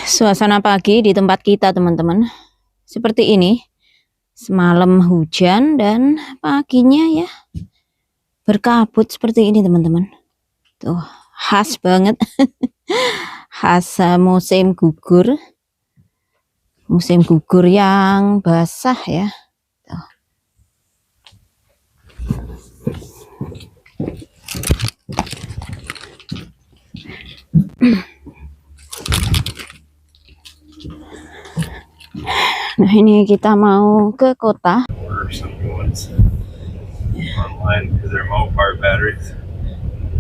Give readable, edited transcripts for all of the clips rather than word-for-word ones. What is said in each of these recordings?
Suasana pagi di tempat kita, teman-teman. Seperti ini. Semalam hujan dan paginya ya berkabut seperti ini, teman-teman. Tuh, khas banget. Khas musim gugur. Musim gugur yang basah ya. Tuh. Nah, ini kita mau ke kota.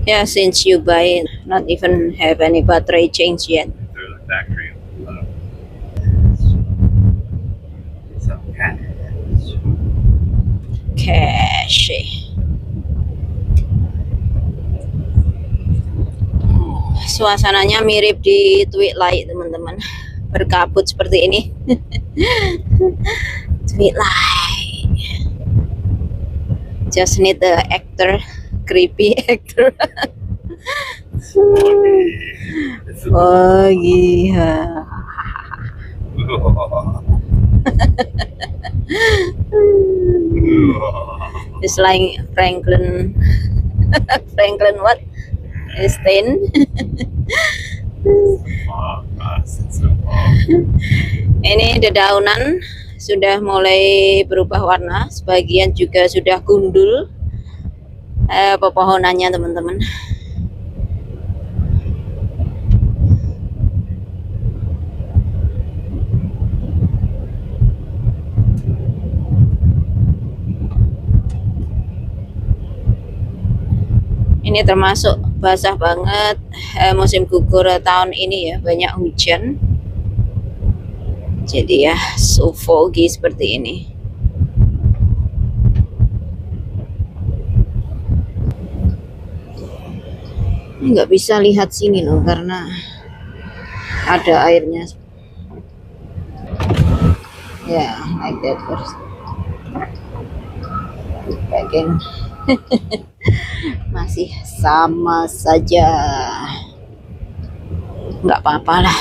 Yeah, since you buy not even have any battery change yet. Cash. Suasananya mirip di Twilight, teman-teman. Berkabut seperti ini. Twilight. Just need the actor, creepy actor. Oh iya. It's like Franklin. Franklin what? Stein. Ini dedaunan sudah mulai berubah warna, sebagian juga sudah gundul pepohonannya, teman-teman. Ini termasuk basah banget musim gugur tahun ini ya, banyak hujan. Jadi ya so foggy seperti ini. Nggak bisa lihat sini loh karena ada airnya. Ya, like that first. Bagian masih sama saja, nggak apa-apa lah.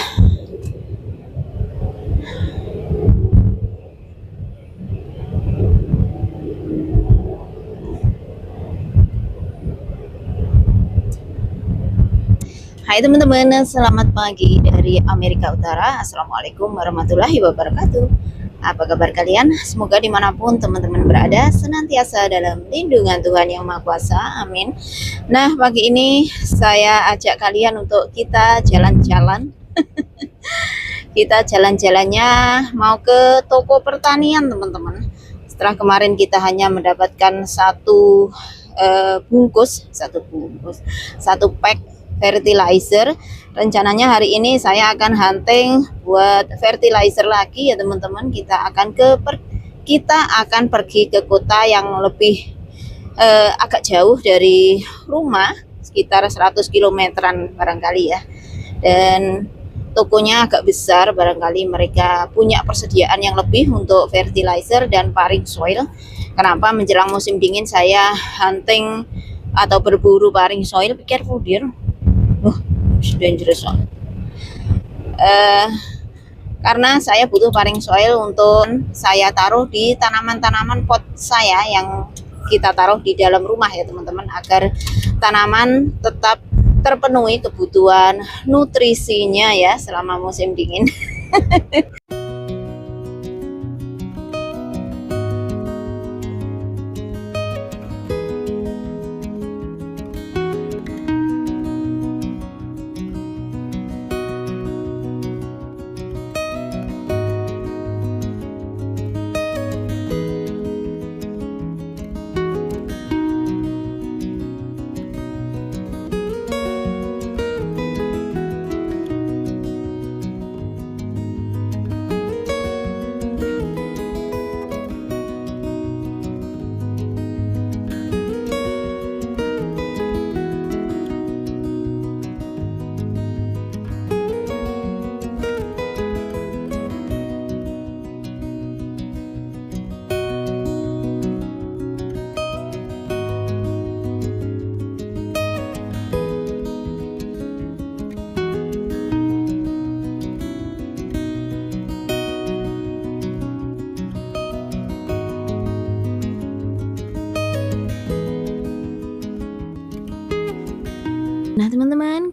Hai teman-teman, selamat pagi dari Amerika Utara. Assalamualaikum warahmatullahi wabarakatuh. Apa kabar kalian? Semoga dimanapun teman-teman berada senantiasa dalam lindungan Tuhan Yang Maha Kuasa. Amin. Nah, pagi ini saya ajak kalian untuk kita jalan-jalan. Kita jalan-jalannya mau ke toko pertanian, teman-teman. Setelah kemarin kita hanya mendapatkan satu pack fertilizer. Rencananya hari ini saya akan hunting buat fertilizer lagi ya, teman-teman. Kita akan pergi ke kota yang lebih agak jauh dari rumah, sekitar 100 kilometeran barangkali ya. Dan tokonya agak besar, barangkali mereka punya persediaan yang lebih untuk fertilizer dan paring soil. Kenapa menjelang musim dingin saya hunting atau berburu paring soil? Be careful dear. Dangerous. Karena saya butuh paring soil untuk saya taruh di tanaman-tanaman pot saya yang kita taruh di dalam rumah ya, teman-teman, agar tanaman tetap terpenuhi kebutuhan nutrisinya ya selama musim dingin.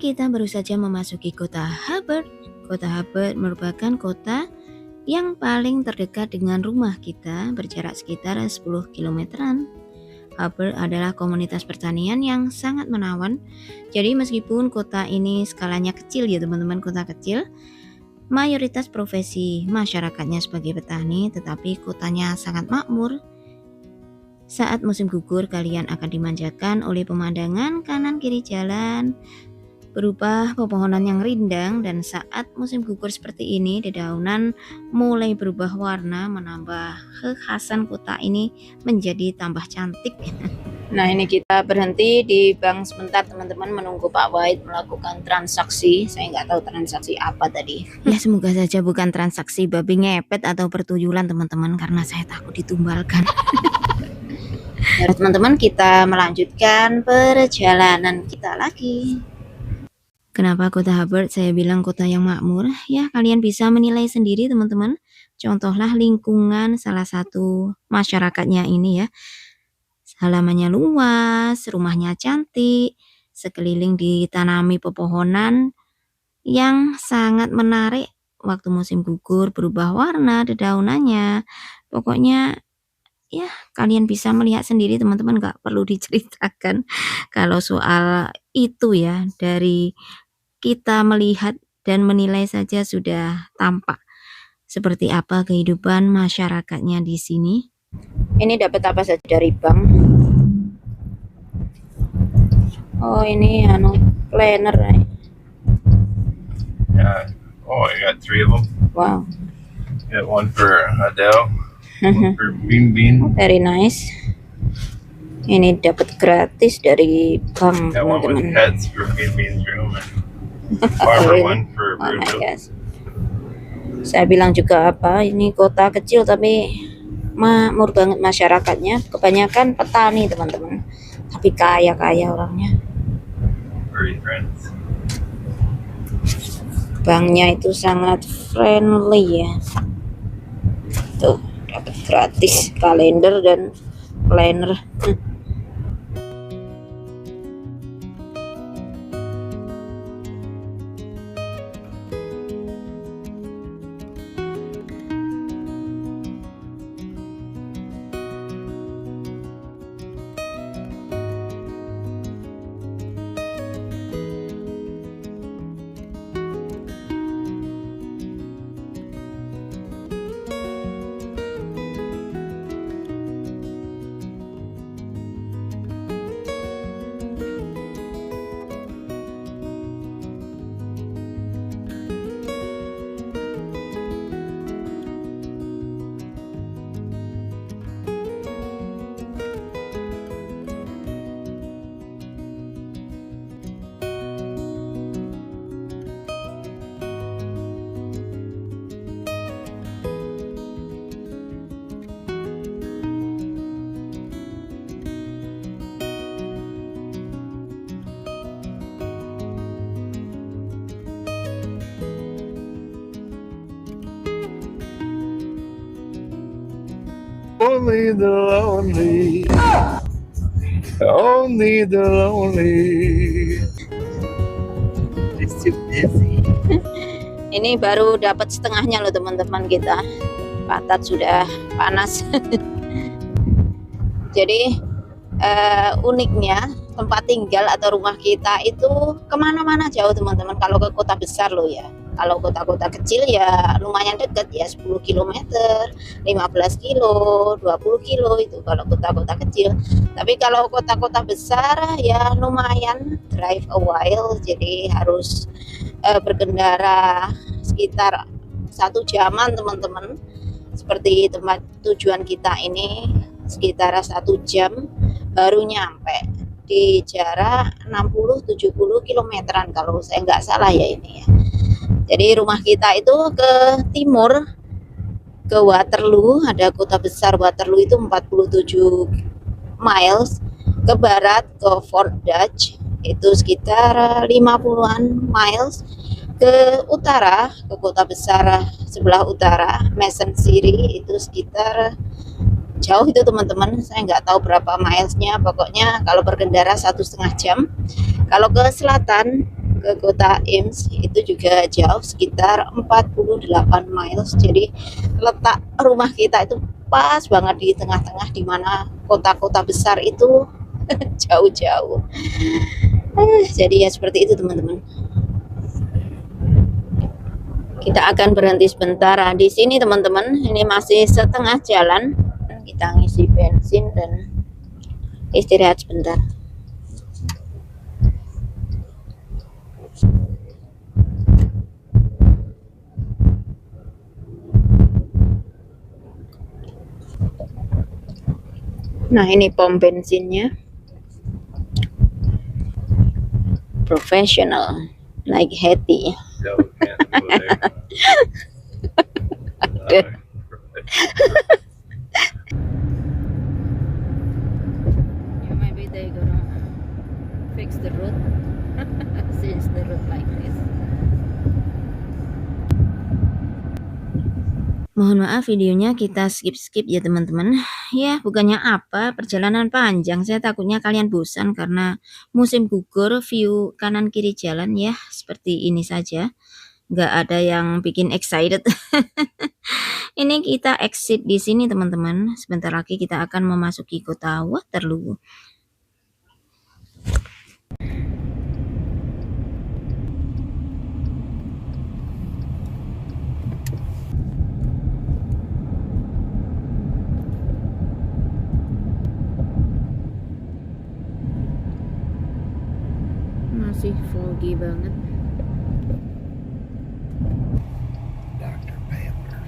kita baru saja memasuki kota Hubbard. Kota Hubbard merupakan kota yang paling terdekat dengan rumah kita, berjarak sekitar 10 kilometeran. Hubbard adalah komunitas pertanian yang sangat menawan. Jadi meskipun kota ini skalanya kecil ya teman-teman, kota kecil, mayoritas profesi masyarakatnya sebagai petani, tetapi kotanya sangat makmur. Saat musim gugur, kalian akan dimanjakan oleh pemandangan kanan kiri jalan berupa pepohonan yang rindang, dan saat musim gugur seperti ini, dedaunan mulai berubah warna, menambah kekhasan kota ini menjadi tambah cantik. Nah, ini kita berhenti di bank sebentar teman-teman, menunggu Pak Wahid melakukan transaksi. Saya nggak tahu transaksi apa tadi. Ya, semoga saja bukan transaksi babi ngepet atau pertuyulan teman-teman, karena saya takut ditumbalkan. Ya, teman-teman, kita melanjutkan perjalanan kita lagi. Kenapa kota Hubbard saya bilang kota yang makmur? Ya, kalian bisa menilai sendiri teman-teman. Contohlah lingkungan salah satu masyarakatnya ini ya. Halamannya luas, rumahnya cantik, sekeliling ditanami pepohonan yang sangat menarik. Waktu musim gugur berubah warna dedaunannya. Pokoknya ya kalian bisa melihat sendiri teman-teman, nggak perlu diceritakan kalau soal itu ya. Dari kita melihat dan menilai saja sudah tampak seperti apa kehidupan masyarakatnya di sini. Ini dapat apa saja dari bank? Oh, ini planner. Yeah. Oh, I got 3 of them. Wow. Got one for Adele, one for Bean Bean. Very nice. Ini dapat gratis dari bank Got one with teman-teman. pets for Bean Bean's room, and farmer one for Oh my Bruno. gosh. Saya bilang juga apa, ini kota kecil tapi makmur banget masyarakatnya. Kebanyakan petani teman-teman, tapi kaya-kaya orangnya. Furry friends. Banknya itu sangat friendly ya. Tuh, dapat gratis kalender dan planner. Only the lonely. Only the lonely. It's too busy. Ini baru dapat setengahnya loh teman-teman kita. Pantat sudah panas. Jadi uniknya tempat tinggal atau rumah kita itu kemana-mana jauh teman-teman. Kalau ke kota besar loh ya. Kalau kota-kota kecil ya lumayan dekat ya, 10 km, 15 kilo, 20 kilo itu kalau kota-kota kecil. Tapi kalau kota-kota besar ya lumayan drive a while, jadi harus berkendara sekitar 1 jaman teman-teman. Seperti tempat tujuan kita ini sekitar 1 jam baru nyampe di jarak 60-70 kilometeran kalau saya nggak salah ya ini ya. Jadi rumah kita itu ke timur, ke Waterloo, ada kota besar Waterloo itu 47 miles, ke barat ke Fort Dodge itu sekitar 50-an miles, ke utara, ke kota besar sebelah utara Mason City itu sekitar jauh itu teman-teman, saya nggak tahu berapa milesnya, pokoknya kalau berkendara 1,5 jam. Kalau ke selatan ke kota Ames itu juga jauh, sekitar 48 miles. Jadi letak rumah kita itu pas banget di tengah-tengah, di mana kota-kota besar itu jauh-jauh. Jadi ya seperti itu teman-teman. Kita akan berhenti sebentar di sini teman-teman. Ini masih setengah jalan. Kita ngisi bensin dan istirahat sebentar. Nah, ini pom bensinnya. Professional, like Hetty. Yeah, we can't go there. Yeah, maybe they gonna fix the road since the road like this. Mohon maaf videonya kita skip ya teman-teman. Ya bukannya apa, perjalanan panjang, saya takutnya kalian bosan karena musim gugur, view kanan kiri jalan ya seperti ini saja, nggak ada yang bikin excited. Ini kita exit di sini teman-teman, sebentar lagi kita akan memasuki kota Waterloo. Masih foggy banget. Dr. Pepper.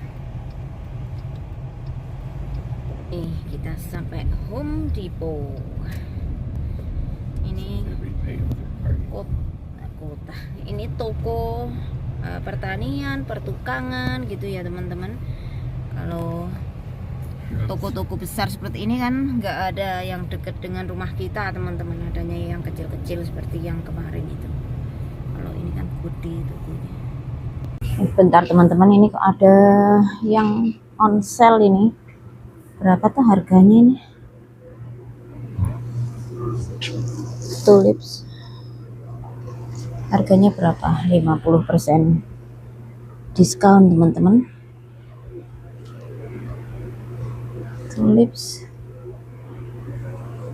Nih kita sampai Home Depot. Ini kota. Ini toko pertanian, pertukangan gitu ya teman-teman. Kalau toko-toko besar seperti ini kan nggak ada yang dekat dengan rumah kita teman-teman, adanya yang kecil-kecil seperti yang kemarin itu. Kalau ini kan gede tokonya. Bentar teman-teman, ini kok ada yang on sale ini. Berapa tuh harganya ini? Tulips. Harganya berapa? 50% diskon teman-teman. Tulips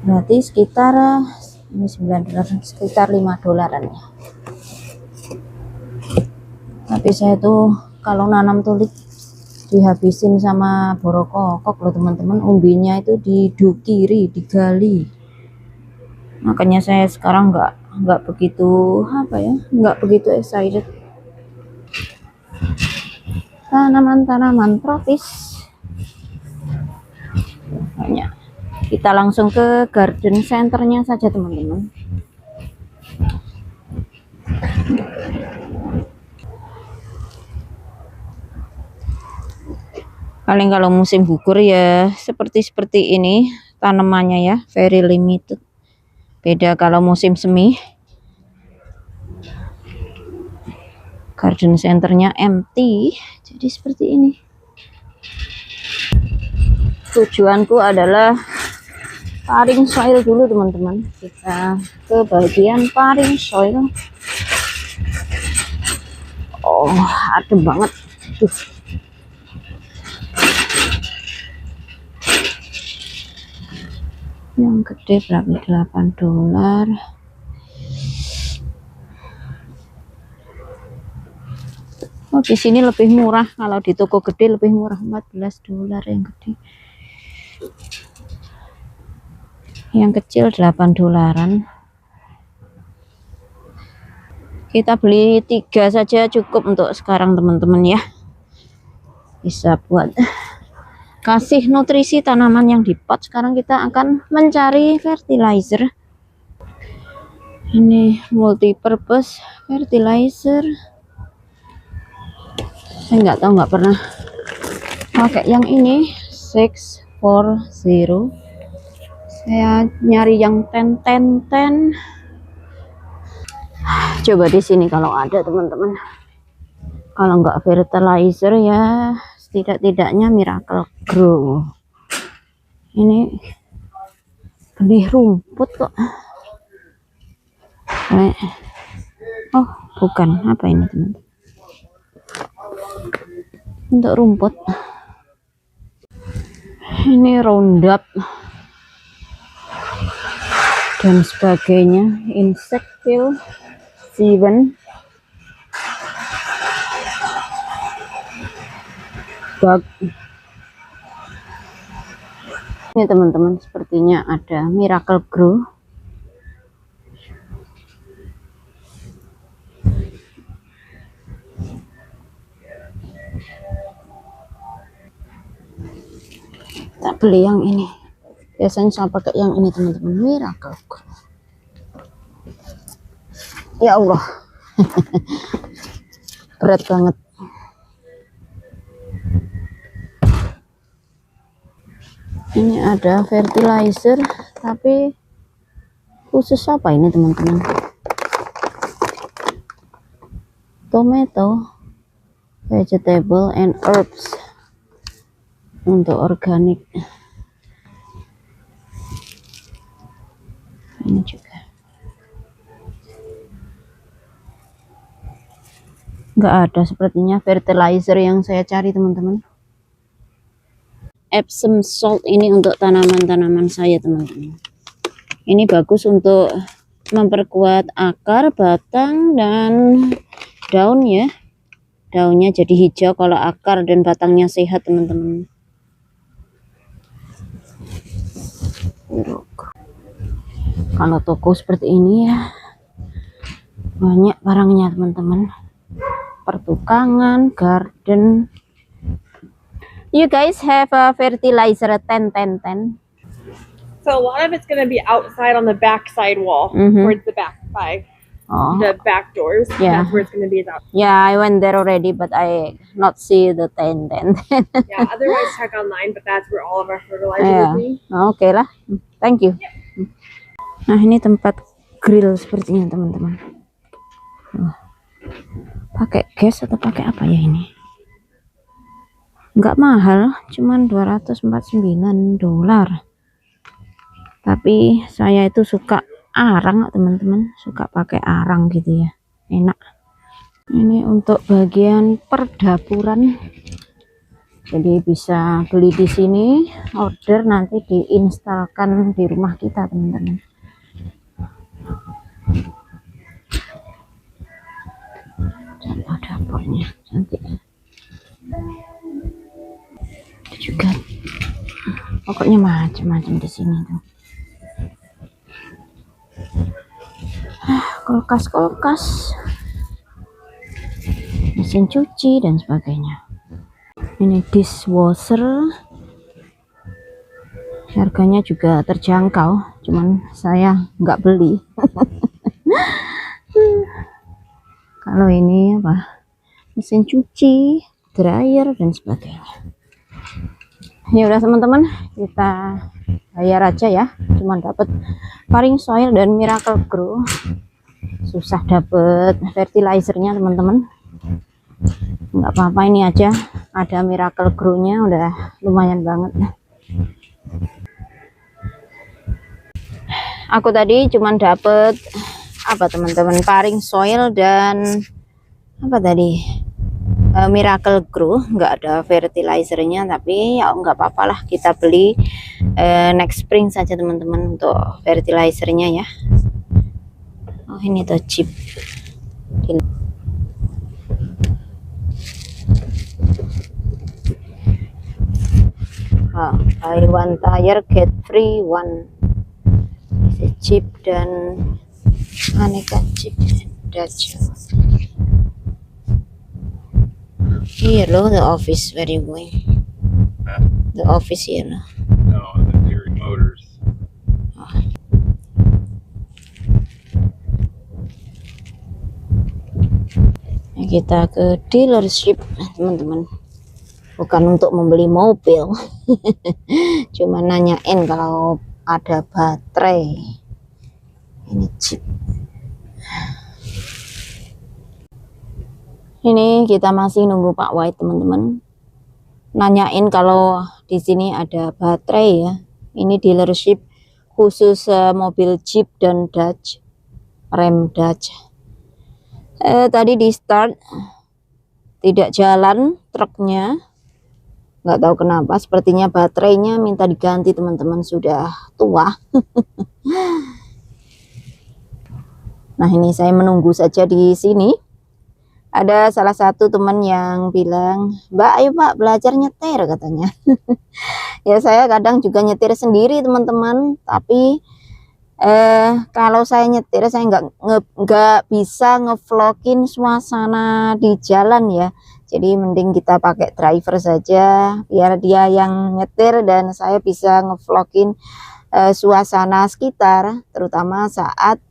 berarti sekitar ini $9, sekitar $5 ya. Tapi saya tuh kalau nanam tulip dihabisin sama borokokok loh teman-teman, umbinya itu didukiri, digali. Makanya saya sekarang nggak begitu nggak begitu excited. Tanaman-tanaman tropis. Banyak. Kita langsung ke garden centernya saja teman-teman. Paling kalau musim gugur ya seperti ini tanamannya ya, very limited. Beda kalau musim semi, garden centernya empty, jadi seperti ini. Tujuanku adalah paring soil dulu teman-teman. Kita ke bagian paring soil. Oh, adem banget. Yang gede berapa? $8. Oh, di sini lebih murah. Kalau di toko gede lebih murah, $14 yang gede. Yang kecil $8. Kita beli 3 saja cukup untuk sekarang teman-teman ya. Bisa buat kasih nutrisi tanaman yang di pot. Sekarang kita akan mencari fertilizer. Ini multi-purpose fertilizer. Saya nggak tahu, nggak pernah pakai yang ini 640. Saya nyari yang 10. Coba di sini kalau ada teman-teman. Kalau nggak fertilizer ya setidak-tidaknya Miracle Grow. Ini benih rumput kok. Oh, bukan. Apa ini, teman? Untuk rumput. Ini Roundup dan sebagainya. Insectile, Seven, bug. Ini teman-teman, sepertinya ada Miracle Grow. Tak beli yang ini. Biasanya saya pakai yang ini teman-teman, Miracle Grow. Ya Allah. Berat banget. Ini ada fertilizer, tapi khusus apa ini teman-teman? Tomato, vegetable and herbs, untuk organik. Ini juga nggak ada sepertinya fertilizer yang saya cari teman-teman. Epsom salt ini untuk tanaman-tanaman saya teman-teman. Ini bagus untuk memperkuat akar, batang, dan daun ya. Daunnya jadi hijau kalau akar dan batangnya sehat teman-teman. Kalau toko seperti ini ya, banyak barangnya teman-teman. Pertukangan, garden. You guys have a fertilizer 10-10-10. So a lot of it's going to be outside on the back side wall, towards the back by the back doors. Yeah. That's where it's going to be. Out. Yeah, I went there already, but I not see the 10-10. Yeah. Otherwise, check online, but that's where all of our fertilizer Yeah. will be. Oke lah, thank you. Nah, ini tempat grill sepertinya teman-teman. Pakai gas atau pakai apa ya ini? Nggak mahal, cuman $249. Tapi saya itu suka arang teman-teman, suka pakai arang gitu ya, enak. Ini untuk bagian perdapuran, jadi bisa beli di sini, order nanti diinstalkan di rumah kita teman-teman. Dan dapurnya cantik juga, pokoknya macam-macam di sini tuh. Kulkas, mesin cuci dan sebagainya. Ini dishwasher, harganya juga terjangkau, cuman saya nggak beli. Kalau ini apa, mesin cuci, dryer dan sebagainya. Ya udah teman-teman, kita bayar aja ya, cuman dapat paring soil dan Miracle Grow. Susah dapet fertilizernya teman-teman. Nggak apa-apa, ini aja ada Miracle Grow-nya udah lumayan banget. Aku tadi cuman dapet apa teman-teman, paring soil dan apa tadi, Miracle Grow, nggak ada fertilizernya, tapi ya nggak apa-apa lah, kita beli next spring saja teman-teman untuk fertilizernya ya. Oh, ini tuh chip. Buy one tire get free one. Ini chip dan aneka chip Dutch. Here loh, the office where you going? Huh? The office here loh. No, the Dairy Motors. Kita ke dealership teman-teman, bukan untuk membeli mobil. Cuma nanyain kalau ada baterai. Ini chip. Ini kita masih nunggu Pak White teman-teman, nanyain kalau di sini ada baterai ya. Ini dealership khusus mobil Jeep dan Dodge, rem Dodge. Tadi di start tidak jalan truknya, nggak tahu kenapa, sepertinya baterainya minta diganti teman-teman, sudah tua. Nah ini saya menunggu saja di sini. Ada salah satu teman yang bilang, Mbak ayo Mbak belajar nyetir katanya. Ya saya kadang juga nyetir sendiri teman-teman, tapi kalau saya nyetir saya nggak bisa ngevlogin suasana di jalan ya. Jadi mending kita pakai driver saja biar dia yang nyetir dan saya bisa ngevlogin suasana sekitar, terutama saat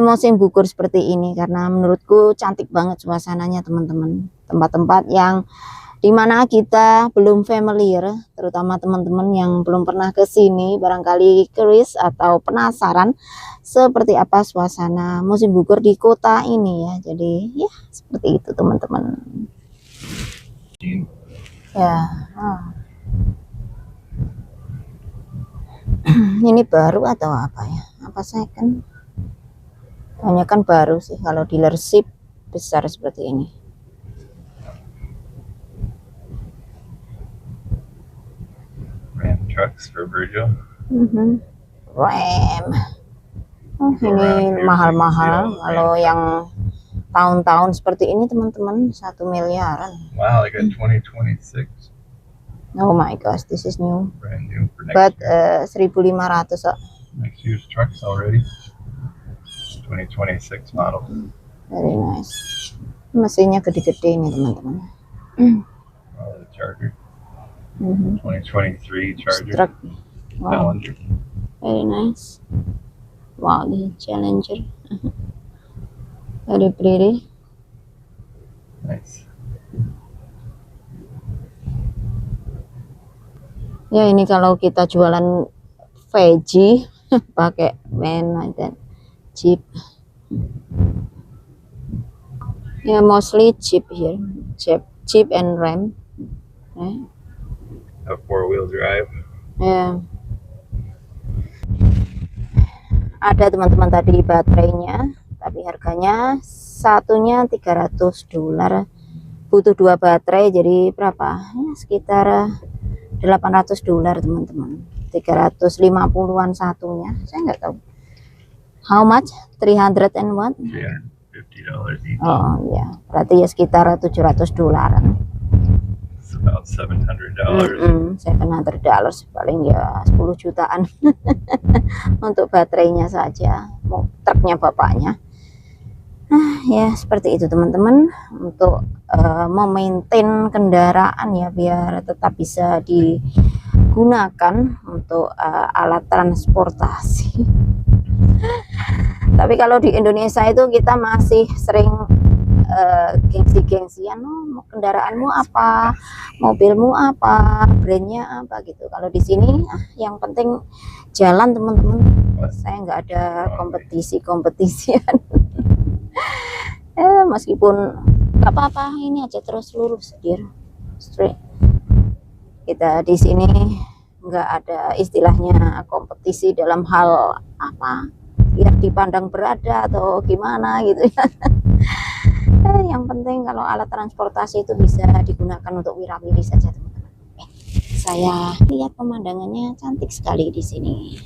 musim gugur seperti ini, karena menurutku cantik banget suasananya teman-teman. Tempat-tempat yang dimana kita belum familiar, terutama teman-teman yang belum pernah ke sini, barangkali curious atau penasaran seperti apa suasana musim gugur di kota ini ya. Jadi ya seperti itu teman-teman. Ya, ini baru atau apa ya? Apa second? Banyak kan baru sih kalau dealership besar seperti ini. Ram trucks for Virgil. Ram. Oh, ini mahal-mahal. Kalau yang tahun-tahun seperti ini teman-teman 1 miliaran. Wow, I got 2026. Oh my gosh, this is new. Brand new for next But year. 1.500 oh. Next year's trucks already. 2026 model. Very nice. Mesinnya gede-gede ini teman-teman. Oh, the Charger. 2023 Charger. Truck. Wow, Challenger. very nice. Wow, the Challenger. Very pretty. Nice. Ya ini kalau kita jualan veggie pakai van dan Jeep. Ya mostly Jeep here. Jeep and Ram. A 4-wheel drive. Ya. Ada teman-teman tadi baterainya, tapi harganya satunya $300. Butuh 2 baterai, jadi berapa? Ya, sekitar $800 teman-teman. 350-an satunya. Saya nggak tahu. How much? 300 and what? $350 each. Oh ya, berarti ya sekitar $700. It's about $700. $700 paling ya 10 jutaan untuk baterainya saja, truknya bapaknya. Ya seperti itu teman-teman, untuk memaintain kendaraan ya biar tetap bisa digunakan untuk alat transportasi. Tapi kalau di Indonesia itu kita masih sering gengsi-gengsian, oh, kendaraanmu apa, mobilmu apa, brandnya apa gitu. Kalau di sini yang penting jalan teman-teman. Saya nggak ada kompetisian. Meskipun nggak apa-apa, ini aja terus lurus dear, straight. Kita di sini nggak ada istilahnya kompetisi dalam hal apa biar dipandang berada atau gimana gitu ya. Yang penting kalau alat transportasi itu bisa digunakan untuk wirawiri saja teman-teman. Saya lihat pemandangannya cantik sekali di sini.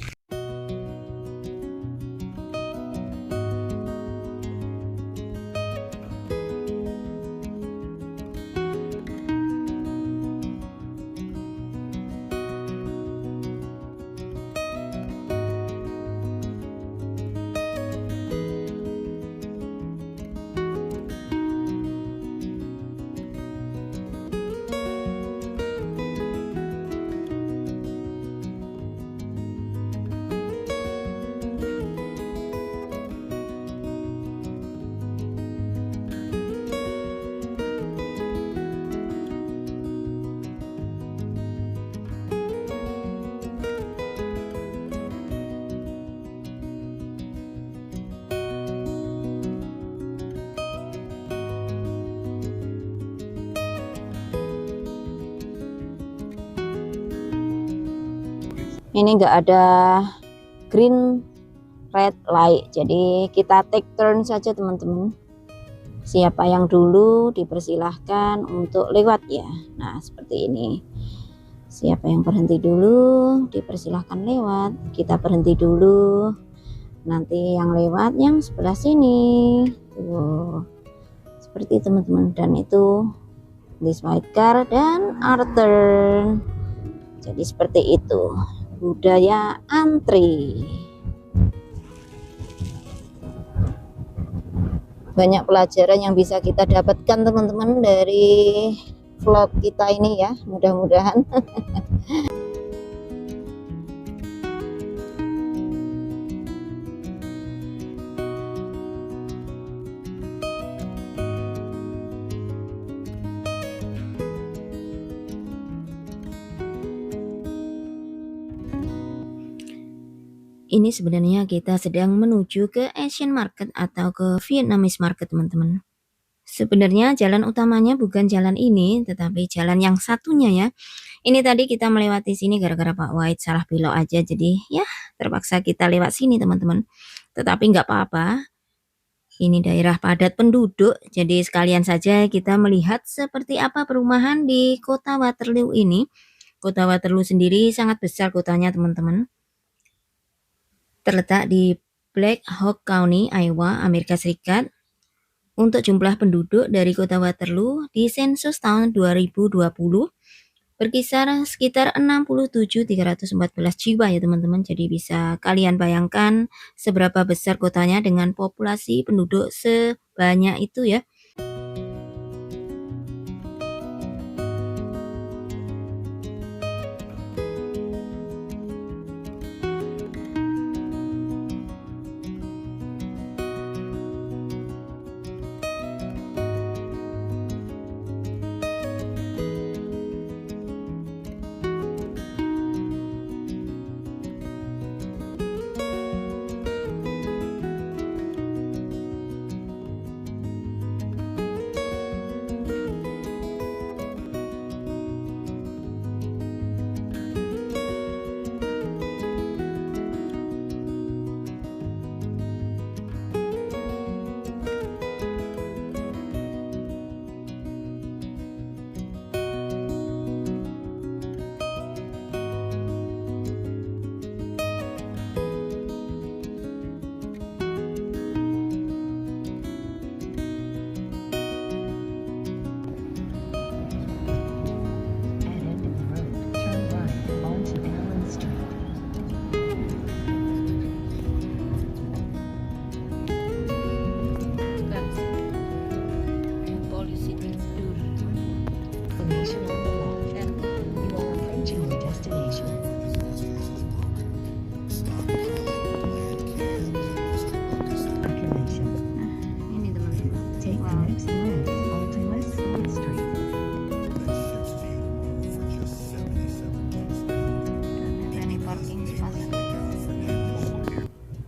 Ini enggak ada green red light, jadi kita take turn saja teman-teman. Siapa yang dulu dipersilahkan untuk lewat ya. Nah, seperti ini. Siapa yang berhenti dulu dipersilahkan lewat. Kita berhenti dulu. Nanti yang lewat yang sebelah sini. Tuh. Seperti teman-teman, dan itu this white car dan our turn. Jadi seperti itu budaya antri. Banyak pelajaran yang bisa kita dapatkan teman-teman dari vlog kita ini ya, mudah-mudahan. Ini sebenarnya kita sedang menuju ke Asian Market atau ke Vietnamese Market teman-teman. Sebenarnya jalan utamanya bukan jalan ini, tetapi jalan yang satunya ya. Ini tadi kita melewati sini gara-gara Pak White salah belok aja, jadi ya terpaksa kita lewat sini teman-teman. Tetapi nggak apa-apa. Ini daerah padat penduduk, jadi sekalian saja kita melihat seperti apa perumahan di kota Waterloo ini. Kota Waterloo sendiri sangat besar kotanya teman-teman. Terletak di Black Hawk County, Iowa, Amerika Serikat. Untuk jumlah penduduk dari kota Waterloo di sensus tahun 2020 berkisar sekitar 67.314 jiwa ya teman-teman. Jadi bisa kalian bayangkan seberapa besar kotanya dengan populasi penduduk sebanyak itu ya.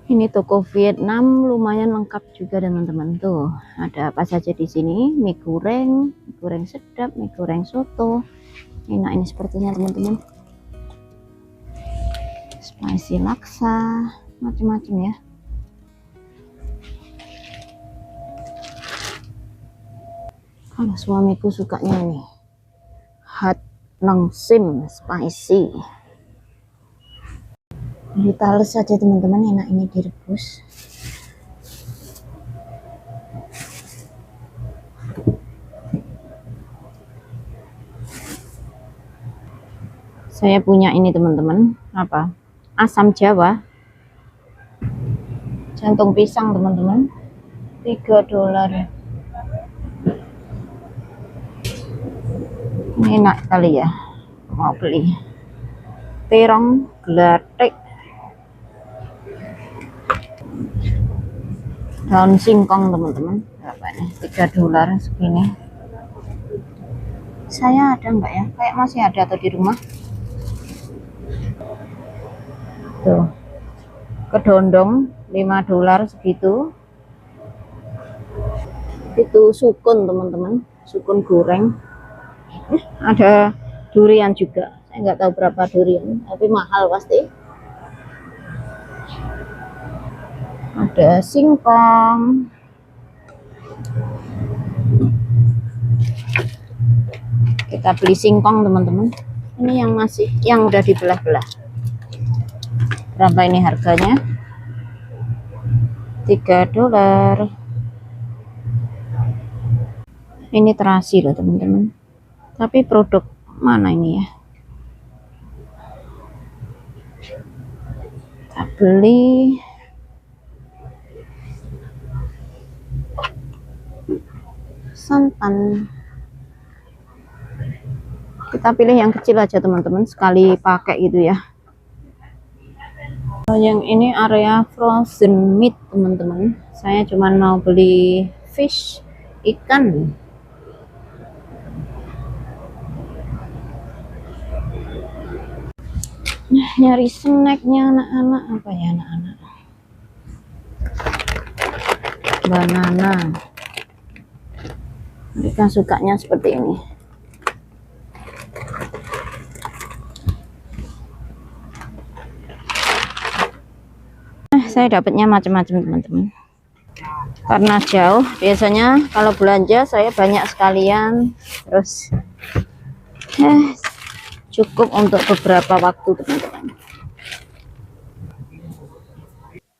Ini toko Vietnam lumayan lengkap juga teman-teman. Tuh, ada apa saja di sini? Mie goreng sedap, mie goreng soto. Enak ini sepertinya teman-teman. Spicy laksa, macam-macam ya. Kalau suamiku sukanya ini hot nong sim spicy. Ditales saja teman-teman, enak ini direbus. Saya punya ini teman-teman, apa? Asam Jawa. Jantung pisang teman-teman. $3. Ini enak kali ya. Mau beli. Terong gelatik. Daun singkong teman-teman, berapa ini? $3 segini. Saya ada enggak ya? Kayak masih ada atau di rumah? Tuh, kedondong $5 segitu. Itu sukun teman-teman, sukun goreng. Ada durian juga. Saya nggak tahu berapa durian, tapi mahal pasti. Ada singkong, Kita beli singkong teman-teman. Ini yang udah dibelah-belah. Berapa ini harganya? $3. Ini terasi loh teman-teman. Tapi produk mana ini ya? Kita beli santan. Kita pilih yang kecil aja teman-teman, sekali pakai gitu ya. Yang ini area frozen meat teman-teman. Saya cuma mau beli fish, ikan. Nah, nyari snacknya anak-anak apa ya anak-anak? Banana. Mereka sukanya seperti ini. Saya dapatnya macam-macam teman-teman. Karena jauh, biasanya kalau belanja saya banyak sekalian, terus cukup untuk beberapa waktu teman-teman.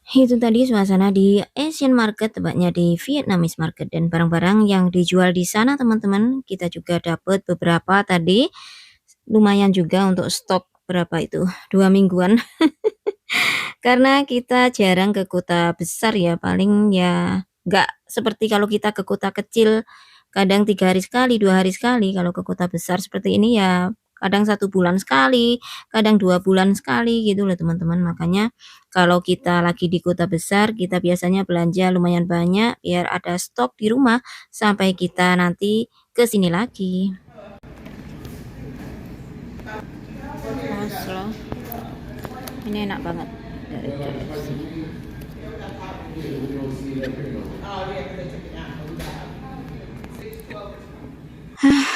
Itu tadi suasana di Asian Market, tepatnya di Vietnamese Market, dan barang-barang yang dijual di sana teman-teman. Kita juga dapat beberapa tadi, lumayan juga untuk stok berapa itu, 2 mingguan. Karena kita jarang ke kota besar ya, paling ya nggak seperti kalau kita ke kota kecil kadang 3 hari sekali, 2 hari sekali. Kalau ke kota besar seperti ini ya kadang 1 bulan sekali, kadang 2 bulan sekali gitu loh teman-teman. Makanya kalau kita lagi di kota besar, kita biasanya belanja lumayan banyak biar ada stok di rumah sampai kita nanti ke sini lagi. Mas, ini enak banget dari KFC.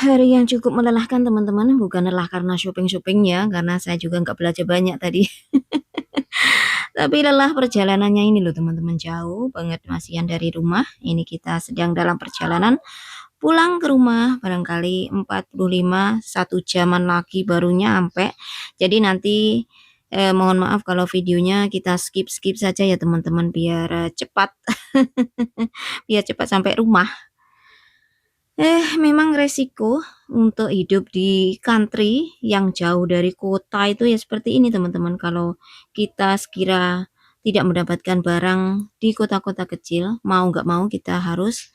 Hari yang cukup melelahkan teman-teman, bukan lelah karena shopping-shoppingnya, karena saya juga nggak belanja banyak tadi. Tapi lelah perjalanannya ini loh teman-teman, jauh banget masihan dari rumah. Ini kita sedang dalam perjalanan pulang ke rumah, barangkali 45 1 jaman lagi baru nyampe. Jadi nanti mohon maaf kalau videonya kita skip saja ya teman-teman, biar cepat biar cepat sampai rumah. Memang resiko untuk hidup di country yang jauh dari kota itu ya seperti ini teman-teman. Kalau kita sekira tidak mendapatkan barang di kota-kota kecil, mau nggak mau kita harus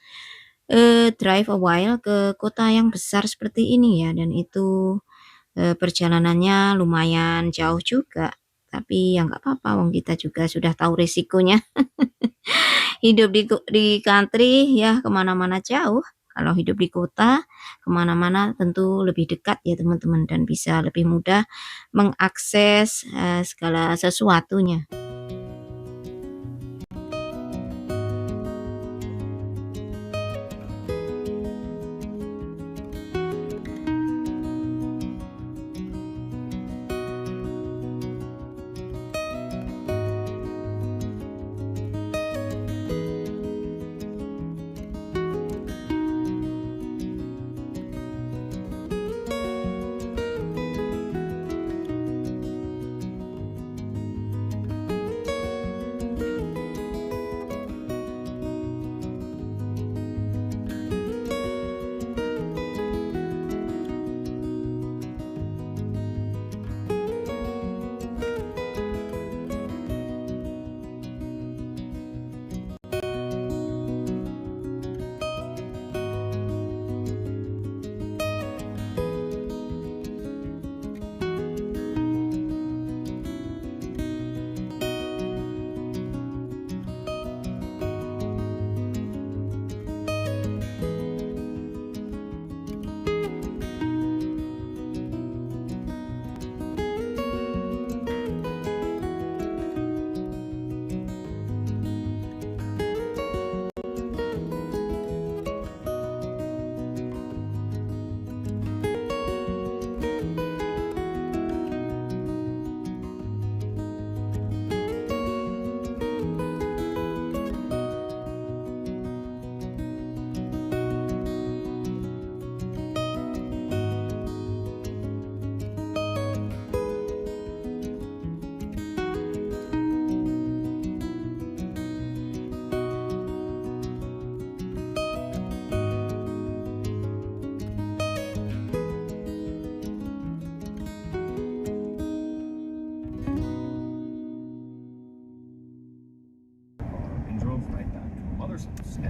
drive a while ke kota yang besar seperti ini ya, dan itu perjalanannya lumayan jauh juga. Tapi ya nggak apa-apa, wong kita juga sudah tahu resikonya. Hidup di country ya kemana-mana jauh. Kalau hidup di kota, kemana-mana tentu lebih dekat ya teman-teman, dan bisa lebih mudah mengakses segala sesuatunya.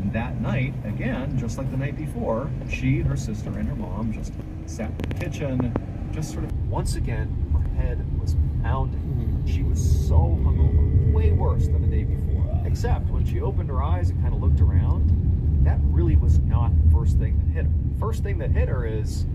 And that night, again, just like the night before, she, her sister, and her mom just sat in the kitchen, just sort of, once again, her head was pounding. She was so hungover, way worse than the day before. Except when she opened her eyes and kind of looked around, that really was not the first thing that hit her. First thing that hit her is,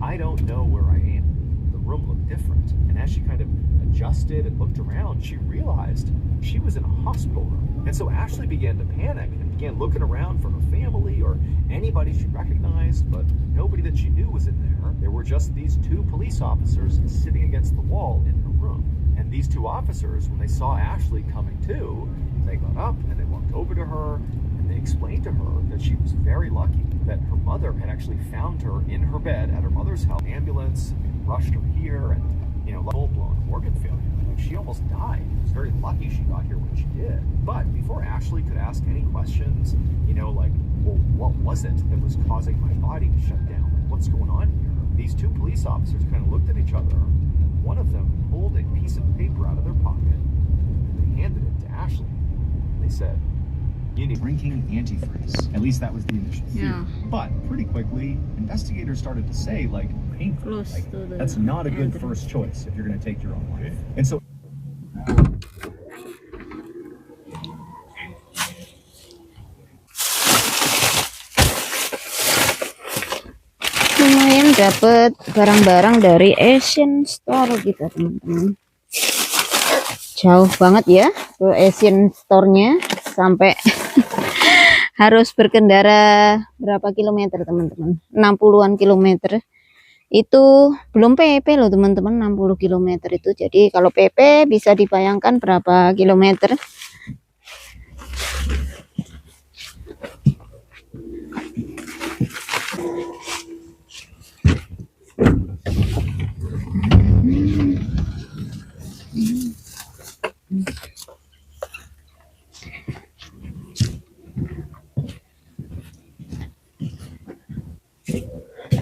I don't know where I am. The room looked different. And as she kind of adjusted and looked around, she realized she was in a hospital room. And so Ashley began to panic and began looking around for her family or anybody she recognized, but nobody that she knew was in there. There were just these two police officers sitting against the wall in her room. And these two officers, when they saw Ashley coming to, they got up and they walked over to her and they explained to her that she was very lucky that her mother had actually found her in her bed at her mother's house. Ambulance rushed her here and, you know, full-blown organ failure. Like, she almost died. It was very lucky she got here when she did. But before Ashley could ask any questions, you know, like, well, what was it that was causing my body to shut down? What's going on here? These two police officers kind of looked at each other, and one of them pulled a piece of paper out of their pocket and they handed it to Ashley. They said, you need drinking antifreeze. At least that was the initial fear. Yeah. But pretty quickly, investigators started to say, like, painful. Close Like, to the that's not a good entrance. first choice if you're going to take your own life. And so lumayan dapat barang-barang dari Asian Store kita teman-teman. Jauh banget ya ke Asian Store-nya, sampai harus berkendara berapa kilometer teman-teman, 60-an kilometer. Itu belum PP loh teman-teman, 60 kilometer itu. Jadi kalau PP bisa dibayangkan berapa kilometer.